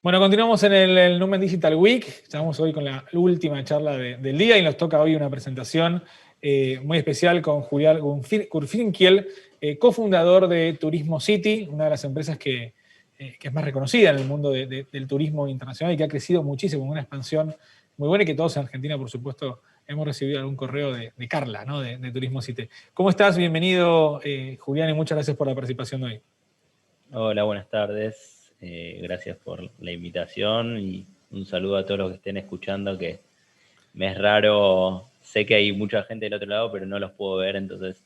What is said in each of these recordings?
Bueno, continuamos en el Numen Digital Week. Estamos hoy con la última charla del día y nos toca hoy una presentación muy especial con Julián Kurfinkiel, cofundador de Turismo City, una de las empresas que es más reconocida en el mundo del turismo internacional y que ha crecido muchísimo, con una expansión muy buena y que todos en Argentina, por supuesto, hemos recibido algún correo de Carla, ¿no? de Turismo City. ¿Cómo estás? Bienvenido, Julián, y muchas gracias por la participación hoy. Hola, buenas tardes. Gracias por la invitación y un saludo a todos los que estén escuchando, que me es raro, sé que hay mucha gente del otro lado, pero no los puedo ver, entonces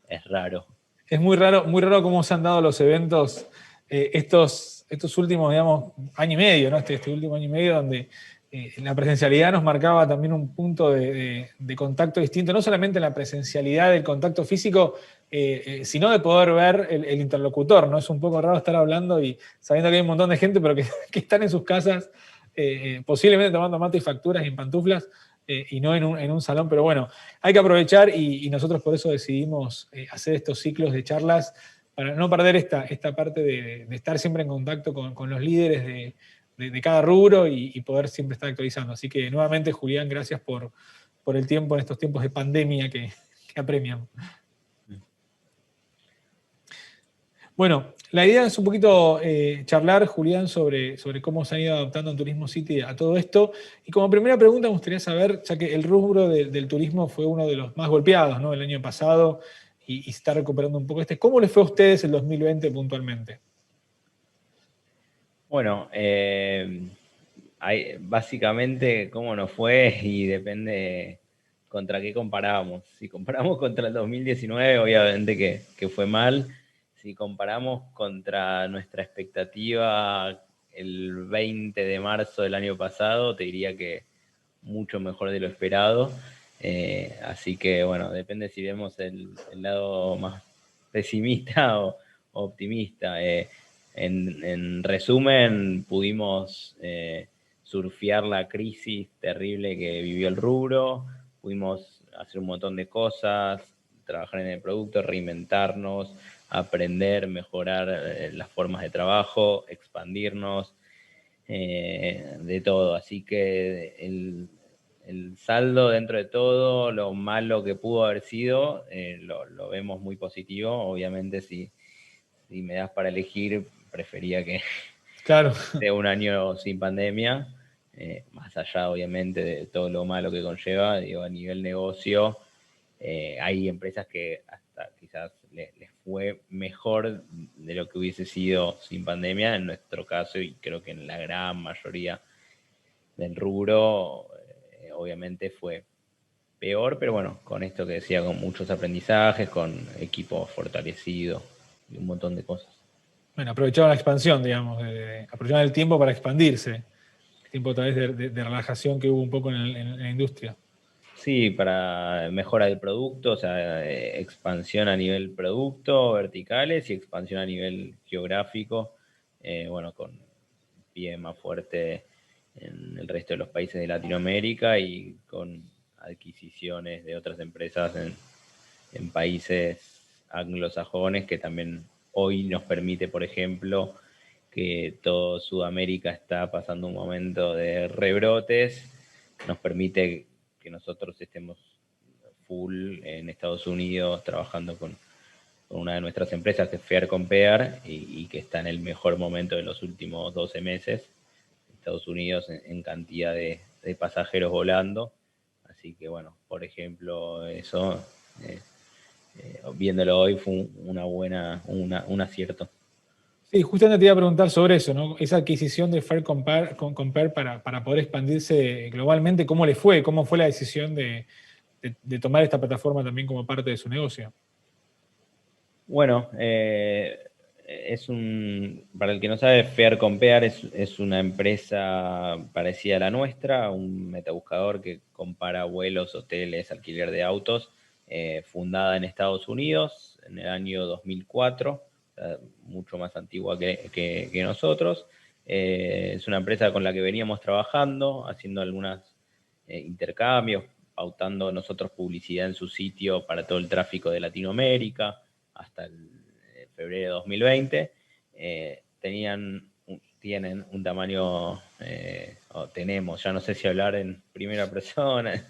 es raro. Es muy raro cómo se han dado los eventos estos últimos, digamos, año y medio, ¿no? Este último año y medio, donde la presencialidad nos marcaba también un punto de contacto distinto, no solamente en la presencialidad del contacto físico, sino de poder ver el interlocutor, ¿no? Es un poco raro estar hablando y sabiendo que hay un montón de gente, pero que están en sus casas, posiblemente tomando mate y facturas y en pantuflas, y no en un salón, pero bueno, hay que aprovechar y nosotros por eso decidimos hacer estos ciclos de charlas para no perder esta parte de estar siempre en contacto con los líderes de cada rubro y poder siempre estar actualizando. Así que nuevamente, Julián, gracias por el tiempo en estos tiempos de pandemia que apremian. Bueno, la idea es un poquito charlar, Julián, sobre cómo se han ido adaptando en Turismo City a todo esto. Y como primera pregunta me gustaría saber, ya que el rubro del turismo fue uno de los más golpeados, ¿no? El año pasado y se está recuperando un poco ¿cómo les fue a ustedes el 2020 puntualmente? Bueno, básicamente cómo nos fue y depende contra qué comparamos. Si comparamos contra el 2019, obviamente que fue mal. Si comparamos contra nuestra expectativa el 20 de marzo del año pasado, te diría que mucho mejor de lo esperado. Así que, bueno, depende si vemos el lado más pesimista o optimista. En resumen, pudimos surfear la crisis terrible que vivió el rubro, pudimos hacer un montón de cosas, trabajar en el producto, reinventarnos, aprender, mejorar las formas de trabajo, expandirnos, de todo. Así que el saldo dentro de todo, lo malo que pudo haber sido, lo vemos muy positivo. Obviamente si me das para elegir, prefería que Claro. sea un año sin pandemia, más allá obviamente de todo lo malo que conlleva. Digo, a nivel negocio, hay empresas que hasta quizás les fue mejor de lo que hubiese sido sin pandemia, en nuestro caso, y creo que en la gran mayoría del rubro, obviamente fue peor, pero bueno, con esto que decía, con muchos aprendizajes, con equipo fortalecido y un montón de cosas. Bueno, aprovecharon la expansión, digamos, aprovecharon el tiempo para expandirse, tiempo tal vez de relajación que hubo un poco en la industria. Sí, para mejora del producto, o sea, expansión a nivel producto, verticales, y expansión a nivel geográfico, bueno, con pie más fuerte en el resto de los países de Latinoamérica y con adquisiciones de otras empresas en países anglosajones, que también hoy nos permite, por ejemplo, que todo Sudamérica está pasando un momento de rebrotes, nos permite que nosotros estemos full en Estados Unidos trabajando con una de nuestras empresas, que es Fair Compare, y que está en el mejor momento de los últimos 12 meses, Estados Unidos, en cantidad de pasajeros volando. Así que bueno, por ejemplo, eso, viéndolo hoy, fue un acierto. Sí, justamente te iba a preguntar sobre eso, ¿no? Esa adquisición de Fair Compare para poder expandirse globalmente, ¿cómo le fue? ¿Cómo fue la decisión de tomar esta plataforma también como parte de su negocio? Bueno, para el que no sabe, Fair Compare es una empresa parecida a la nuestra, un metabuscador que compara vuelos, hoteles, alquiler de autos, fundada en Estados Unidos en el año 2004, mucho más antigua que nosotros. Es una empresa con la que veníamos trabajando, haciendo algunos intercambios, pautando nosotros publicidad en su sitio para todo el tráfico de Latinoamérica hasta el febrero de 2020. Tenían tienen un tamaño, o tenemos, ya no sé si hablar en primera persona,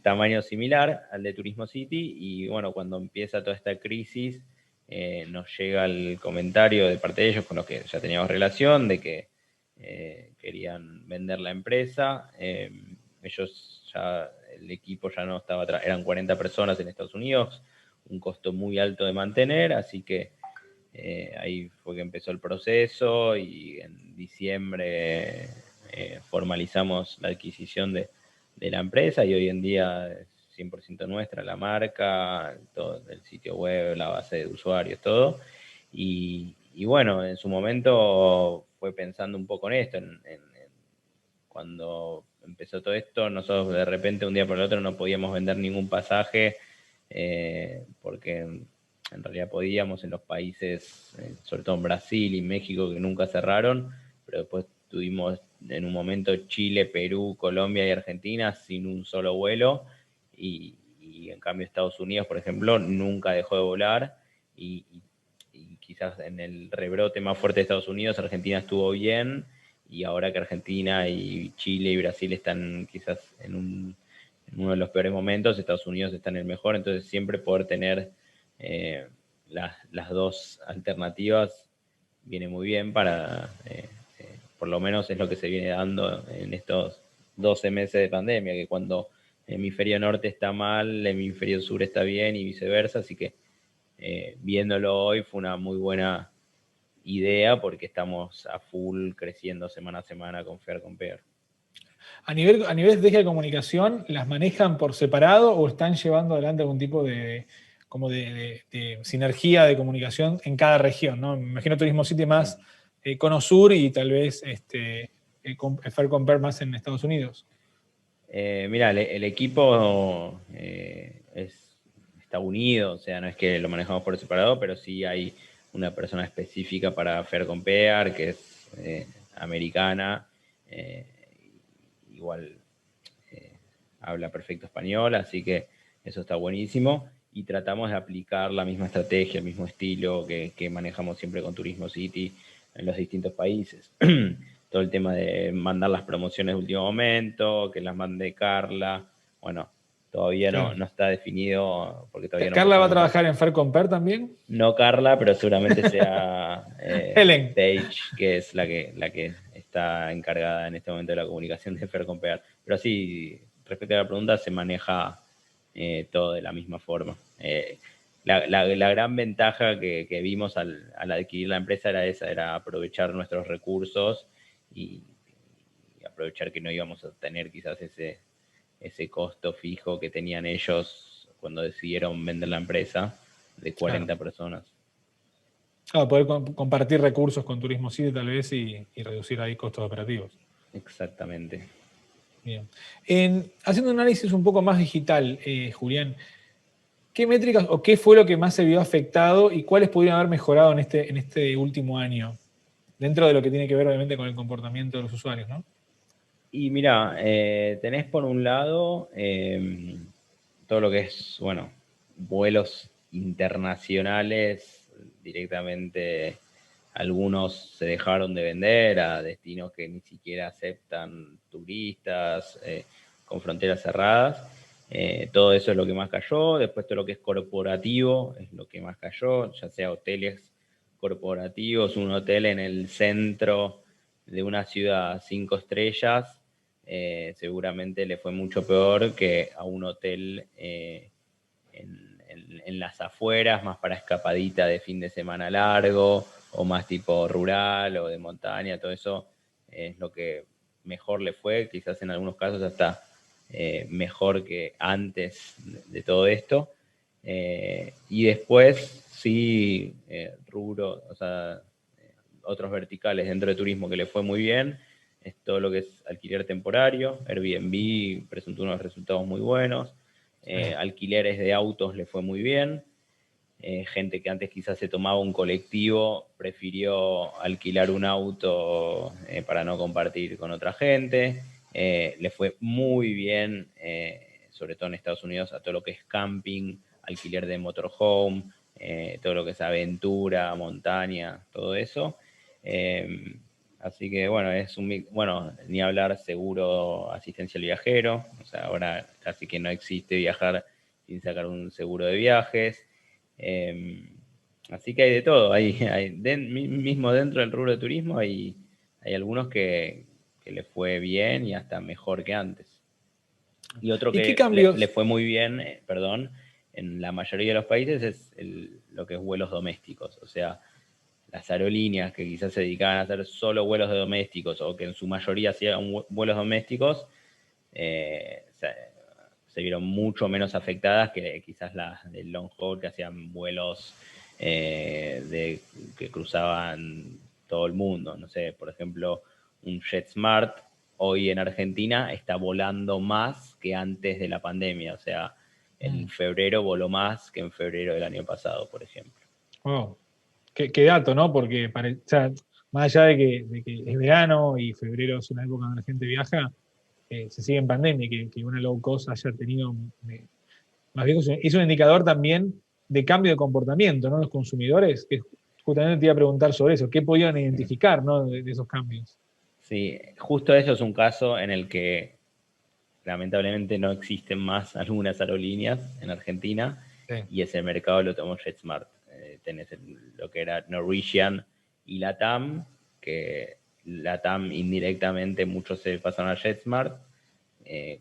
tamaño similar al de Turismo City. Y bueno, cuando empieza toda esta crisis, nos llega el comentario de parte de ellos, con los que ya teníamos relación, de que querían vender la empresa. Ellos ya, el equipo ya no estaba, eran 40 personas en Estados Unidos, un costo muy alto de mantener, así que ahí fue que empezó el proceso, y en diciembre formalizamos la adquisición de la empresa, y hoy en día es 100% nuestra la marca, todo el sitio web, la base de usuarios, todo. Y bueno, en su momento fue pensando un poco en esto, cuando empezó todo esto, nosotros de repente un día por el otro no podíamos vender ningún pasaje, porque en realidad podíamos en los países, sobre todo en Brasil y México, que nunca cerraron, pero después tuvimos en un momento Chile, Perú, Colombia y Argentina sin un solo vuelo, y en cambio Estados Unidos, por ejemplo, nunca dejó de volar, y quizás en el rebrote más fuerte de Estados Unidos, Argentina estuvo bien, y ahora que Argentina y Chile y Brasil están quizás en uno de los peores momentos, Estados Unidos está en el mejor. Entonces siempre poder tener las dos alternativas viene muy bien para, por lo menos es lo que se viene dando en estos 12 meses de pandemia, que cuando el hemisferio norte está mal, el hemisferio sur está bien y viceversa. Así que viéndolo hoy fue una muy buena idea, porque estamos a full creciendo semana a semana con Fair Compare. A nivel de estrategia de comunicación, ¿las manejan por separado o están llevando adelante algún tipo como de sinergia de comunicación en cada región, ¿no? Me imagino Turismo City más Cono Sur y tal vez Fair Compare más en Estados Unidos. Mira, el equipo está unido, o sea, no es que lo manejamos por separado, pero sí hay una persona específica para Fair Compare, que es americana, eh, igual habla perfecto español, así que eso está buenísimo. Y tratamos de aplicar la misma estrategia, el mismo estilo que manejamos siempre con Turismo City en los distintos países. Todo el tema de mandar las promociones de último momento, que las mande Carla. Bueno, todavía Claro. no está definido, porque todavía no ¿Carla va a empezamos trabajar en Fair Compare también? No Carla, pero seguramente sea Helen. Paige, que es la que está encargada en este momento de la comunicación de Fair Compare. Pero sí, respecto a la pregunta, se maneja todo de la misma forma. La gran ventaja que vimos al adquirir la empresa era esa, era aprovechar nuestros recursos, y aprovechar que no íbamos a tener quizás ese costo fijo que tenían ellos cuando decidieron vender la empresa, de 40 Claro. personas. Claro, poder compartir recursos con Turismo City tal vez y reducir ahí costos operativos. Exactamente. Bien. Haciendo un análisis un poco más digital, Julián, ¿qué métricas o qué fue lo que más se vio afectado y cuáles podrían haber mejorado en este último año? Dentro de lo que tiene que ver, obviamente, con el comportamiento de los usuarios, ¿no? Y mira, tenés por un lado todo lo que es, bueno, vuelos internacionales. Directamente algunos se dejaron de vender a destinos que ni siquiera aceptan turistas, con fronteras cerradas. Todo eso es lo que más cayó. Después todo lo que es corporativo es lo que más cayó, ya sea hoteles corporativos, un hotel en el centro de una ciudad 5 estrellas, seguramente le fue mucho peor que a un hotel en las afueras, más para escapadita de fin de semana largo, o más tipo rural o de montaña. Todo eso es lo que mejor le fue, quizás en algunos casos hasta mejor que antes de todo esto. Y después sí, rubro, o sea, otros verticales dentro de turismo que le fue muy bien es todo lo que es alquiler temporario. Airbnb presentó unos resultados muy buenos. Alquileres de autos le fue muy bien. Gente que antes quizás se tomaba un colectivo prefirió alquilar un auto para no compartir con otra gente. Le fue muy bien, sobre todo en Estados Unidos, a todo lo que es camping, alquiler de motorhome, todo lo que es aventura, montaña, todo eso. Eh, Así que bueno, bueno, ni hablar seguro asistencia al viajero, o sea, ahora casi que no existe viajar sin sacar un seguro de viajes. Eh, Así que hay de todo, mismo dentro del rubro de turismo hay algunos que le fue bien y hasta mejor que antes. Y otro ¿Y qué que le cambios? fue muy bien, perdón, en la mayoría de los países es lo que es vuelos domésticos, o sea, las aerolíneas que quizás se dedicaban a hacer solo vuelos de domésticos o que en su mayoría hacían vuelos domésticos, se vieron mucho menos afectadas que quizás las del long haul que hacían vuelos que cruzaban todo el mundo. No sé, por ejemplo, un JetSmart hoy en Argentina está volando más que antes de la pandemia. O sea, en febrero voló más que en febrero del año pasado, por ejemplo. Wow, qué dato, ¿no? Porque o sea, más allá de que es verano y febrero es una época donde la gente viaja, se sigue en pandemia, que una low cost haya tenido más bien es un indicador también de cambio de comportamiento, ¿no? Los consumidores, que justamente te iba a preguntar sobre eso, ¿qué podían identificar, ¿no? de esos cambios? Sí, justo eso es un caso en el que lamentablemente no existen más algunas aerolíneas en Argentina Sí. y ese mercado lo tomó JetSmart. Tenés lo que era Norwegian y LATAM, que LATAM indirectamente muchos se pasaron a JetSmart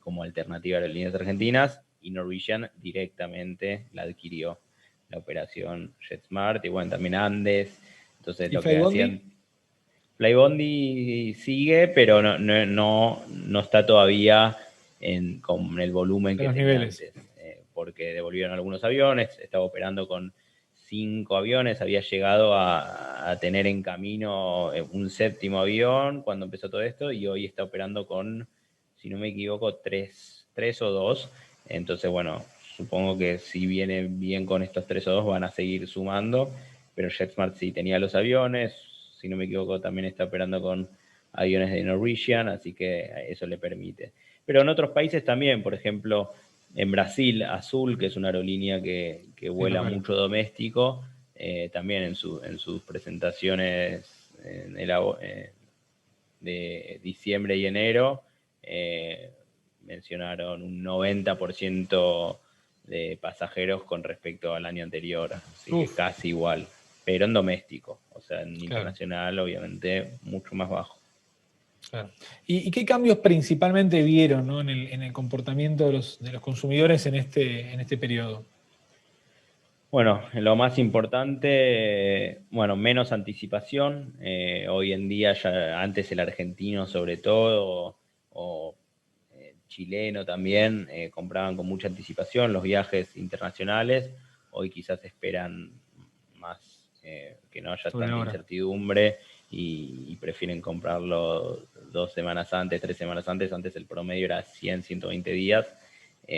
como alternativa a aerolíneas argentinas y Norwegian directamente la adquirió la operación JetSmart y bueno, también Andes. Entonces ¿Y lo que Flybondi? hacían Flybondi sigue, pero no está todavía con el volumen En que los tenía niveles. antes, porque devolvieron algunos aviones, estaba operando con 5 aviones, había llegado a tener en camino un séptimo avión cuando empezó todo esto, y hoy está operando con, si no me equivoco, tres o dos. Entonces, bueno, supongo que si viene bien con estos 3 o 2 van a seguir sumando, pero JetSmart sí tenía los aviones, si no me equivoco también está operando con aviones de Norwegian, así que eso le permite. Pero en otros países también, por ejemplo, en Brasil, Azul, que es una aerolínea que Sí, vuela local. mucho doméstico, también en sus presentaciones de diciembre y enero, mencionaron un 90% de pasajeros con respecto al año anterior, así que Uf, casi igual, pero en doméstico, o sea, en claro, internacional obviamente mucho más bajo. claro. ¿Y qué cambios principalmente vieron, ¿no? en el comportamiento de los consumidores en este periodo? Bueno, lo más importante, bueno, menos anticipación. Hoy en día, ya antes el argentino sobre todo, o chileno también, compraban con mucha anticipación los viajes internacionales. Hoy quizás esperan más, que no haya Sobre tanta ahora. incertidumbre y prefieren comprarlo 2 semanas antes, 3 semanas antes. Antes el promedio era 100, 120 días.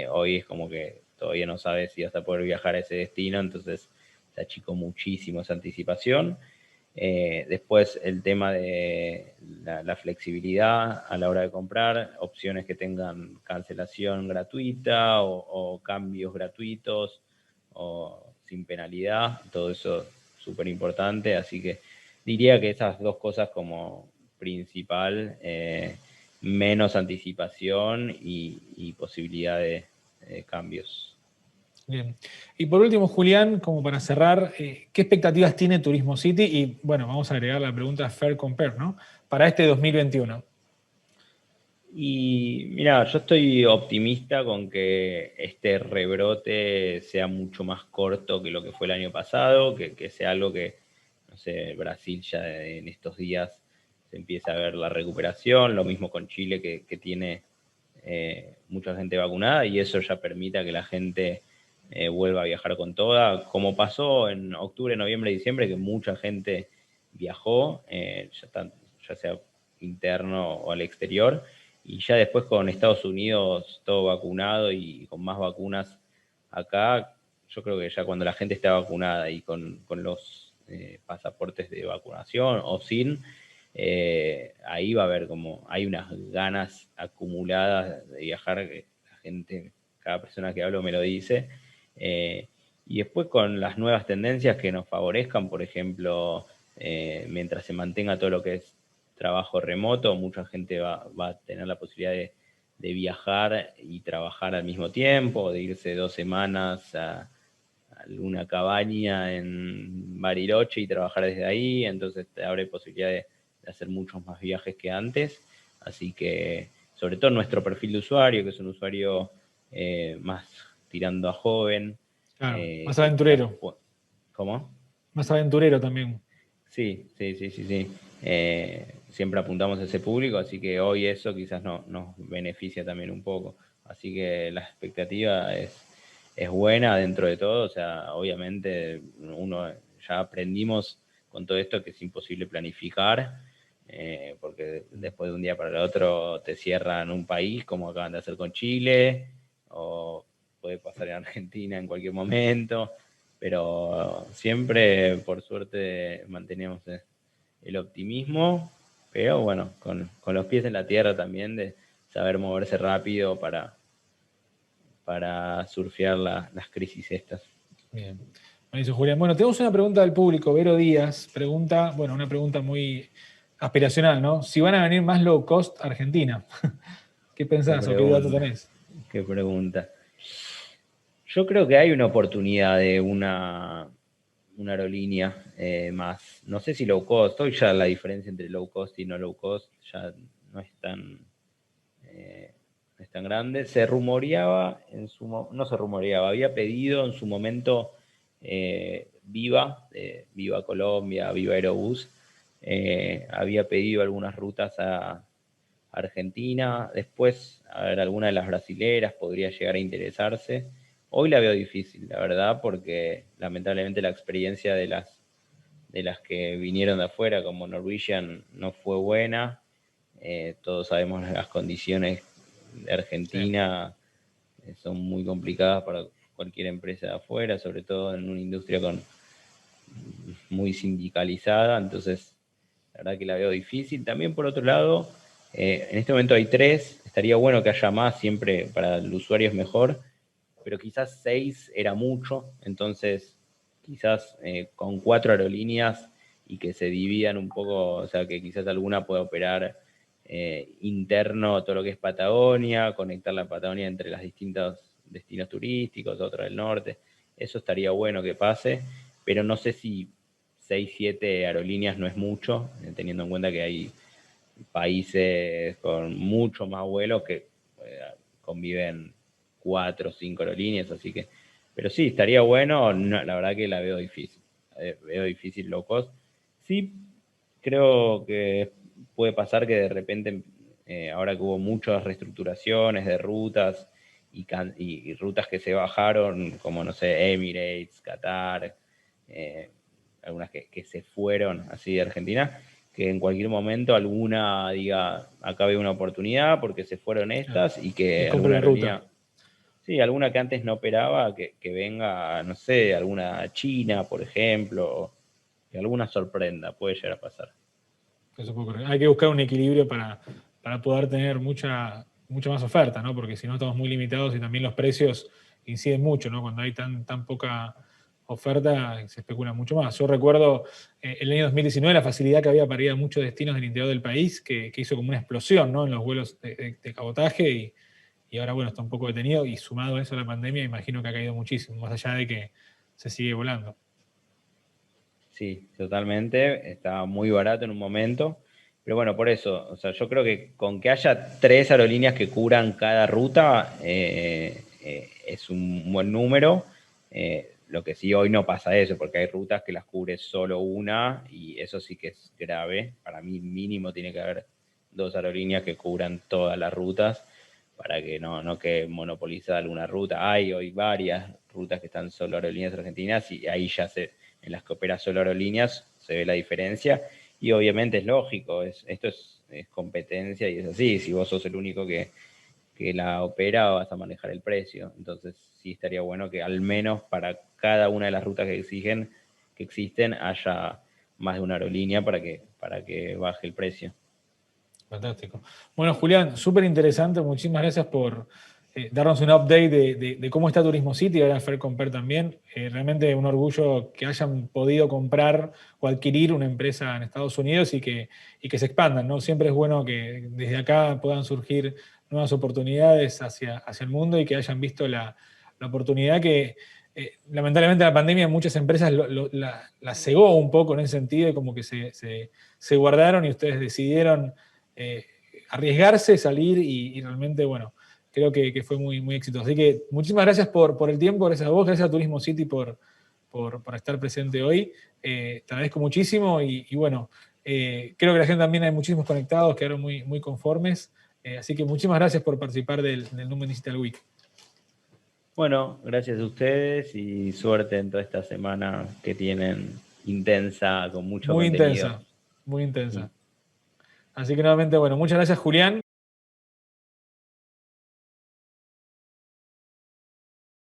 Hoy es como que todavía no sabes si vas a poder viajar a ese destino, entonces se achicó muchísimo esa anticipación. Después el tema de la flexibilidad a la hora de comprar, opciones que tengan cancelación gratuita o cambios gratuitos o sin penalidad, todo eso súper importante, así que diría que esas dos cosas como principal, menos anticipación y posibilidad de cambios. Bien. Y por último, Julián, como para cerrar, ¿qué expectativas tiene Turismo City? Y bueno, vamos a agregar la pregunta Fair Compare, ¿no? Para este 2021. Y mira, yo estoy optimista con que este rebrote sea mucho más corto que lo que fue el año pasado, que sea algo que, no sé, Brasil ya en estos días se empieza a ver la recuperación, lo mismo con Chile que tiene mucha gente vacunada y eso ya permita que la gente vuelva a viajar con toda, como pasó en octubre, noviembre, diciembre, que mucha gente viajó, ya sea interno o al exterior, y ya después con Estados Unidos todo vacunado y con más vacunas acá, yo creo que ya cuando la gente está vacunada y con los pasaportes de vacunación o sin, ahí va a haber como, hay unas ganas acumuladas de viajar que la gente, cada persona que hablo me lo dice. Y después con las nuevas tendencias que nos favorezcan, por ejemplo, mientras se mantenga todo lo que es trabajo remoto, mucha gente va a tener la posibilidad de viajar y trabajar al mismo tiempo, de irse 2 semanas a alguna cabaña en Bariloche y trabajar desde ahí, entonces te abre posibilidad de hacer muchos más viajes que antes, así que sobre todo nuestro perfil de usuario, que es un usuario más tirando a joven. Claro, más Que quizás, aventurero. ¿cómo? Más aventurero también. Sí. Siempre apuntamos a ese público, así que hoy eso quizás nos beneficia también un poco. Así que la expectativa es buena dentro de todo. O sea, obviamente uno ya aprendimos con todo esto que es imposible planificar, porque después de un día para el otro te cierran un país, como acaban de hacer con Chile, o puede pasar en Argentina en cualquier momento. Pero siempre, por suerte, mantenemos el optimismo, pero bueno, con los pies en la tierra también, de saber moverse rápido para surfear las crisis estas. Bien. Buenísimo, Julián. Bueno, tenemos una pregunta del público. Vero Díaz pregunta, bueno, una pregunta muy aspiracional, ¿no? Si van a venir más low cost a Argentina. ¿Qué pensás o qué datos tenés? Qué pregunta. Yo creo que hay una oportunidad de una aerolínea más. No sé si low cost, hoy ya la diferencia entre low cost y no low cost ya no es tan, no es tan grande. Se rumoreaba, no se rumoreaba, había pedido en su momento Viva, Viva Colombia, Viva Aerobús, había pedido algunas rutas a Argentina, después, a ver, alguna de las brasileras podría llegar a interesarse. Hoy la veo difícil, la verdad, porque lamentablemente la experiencia de las que vinieron de afuera, como Norwegian, no fue buena. Todos sabemos las condiciones de Argentina, son muy complicadas para cualquier empresa de afuera, sobre todo en una industria muy sindicalizada, entonces la verdad que la veo difícil. También por otro lado, en este momento hay 3, estaría bueno que haya más, siempre para el usuario es mejor, pero quizás 6 era mucho, entonces quizás con 4 aerolíneas y que se dividan un poco, o sea que quizás alguna pueda operar interno todo lo que es Patagonia, conectar la Patagonia entre los distintos destinos turísticos, otra del norte, eso estaría bueno que pase, pero no sé si 6, 7 aerolíneas no es mucho, teniendo en cuenta que hay países con mucho más vuelos que conviven 4 o 5 aerolíneas, así que, pero sí, estaría bueno, no, la verdad que la veo difícil, veo difícil low cost. Sí, creo que puede pasar que de repente, ahora que hubo muchas reestructuraciones de rutas y rutas que se bajaron, como no sé, Emirates, Qatar, algunas que se fueron así de Argentina, que en cualquier momento alguna diga, acá veo una oportunidad porque se fueron estas y que compre alguna la aerolínea, ruta. sí, alguna que antes no operaba, que venga, no sé, alguna China, por ejemplo, que alguna sorprenda, puede llegar a pasar. Eso puede ocurrir. Hay que buscar un equilibrio para poder tener mucha más oferta, ¿no? Porque si no estamos muy limitados y también los precios inciden mucho, ¿no? Cuando hay tan poca oferta se especula mucho más. Yo recuerdo el año 2019 la facilidad que había para ir a muchos destinos del interior del país que hizo como una explosión, ¿no? En los vuelos de cabotaje y ahora, bueno, está un poco detenido y sumado a eso a la pandemia, imagino que ha caído muchísimo, más allá de que se sigue volando. Sí, totalmente. Estaba muy barato en un momento. Pero bueno, por eso, o sea, yo creo que con que haya 3 aerolíneas que cubran cada ruta es un buen número. Lo que sí hoy no pasa eso, porque hay rutas que las cubre solo una y eso sí que es grave. Para mí mínimo tiene que haber 2 aerolíneas que cubran todas las rutas para que no quede monopolizada alguna ruta. Hay hoy varias rutas que están solo aerolíneas argentinas y ahí ya en las que opera solo aerolíneas se ve la diferencia y obviamente es lógico, esto es competencia y es así, si vos sos el único que la opera vas a manejar el precio, entonces sí estaría bueno que al menos para cada una de las rutas que existen haya más de una aerolínea para que baje el precio. Fantástico. Bueno, Julián, súper interesante. Muchísimas gracias por darnos un update de cómo está Turismo City, ahora Fair Compare también. Realmente un orgullo que hayan podido comprar o adquirir una empresa en Estados Unidos y que se expandan, ¿no? Siempre es bueno que desde acá puedan surgir nuevas oportunidades hacia el mundo y que hayan visto la oportunidad que lamentablemente la pandemia muchas empresas la cegó un poco en ese sentido y como que se guardaron y ustedes decidieron arriesgarse, salir y realmente, bueno, creo que fue muy, muy exitoso. Así que muchísimas gracias por el tiempo, gracias a vos, gracias a Turismo City por estar presente hoy. Te agradezco muchísimo y bueno, creo que la gente también hay muchísimos conectados, quedaron muy, muy conformes. Así que muchísimas gracias por participar del Numen Digital Week. Bueno, gracias a ustedes y suerte en toda esta semana que tienen intensa, con mucho Muy contenido. intensa, muy intensa. Así que nuevamente, bueno, muchas gracias, Julián.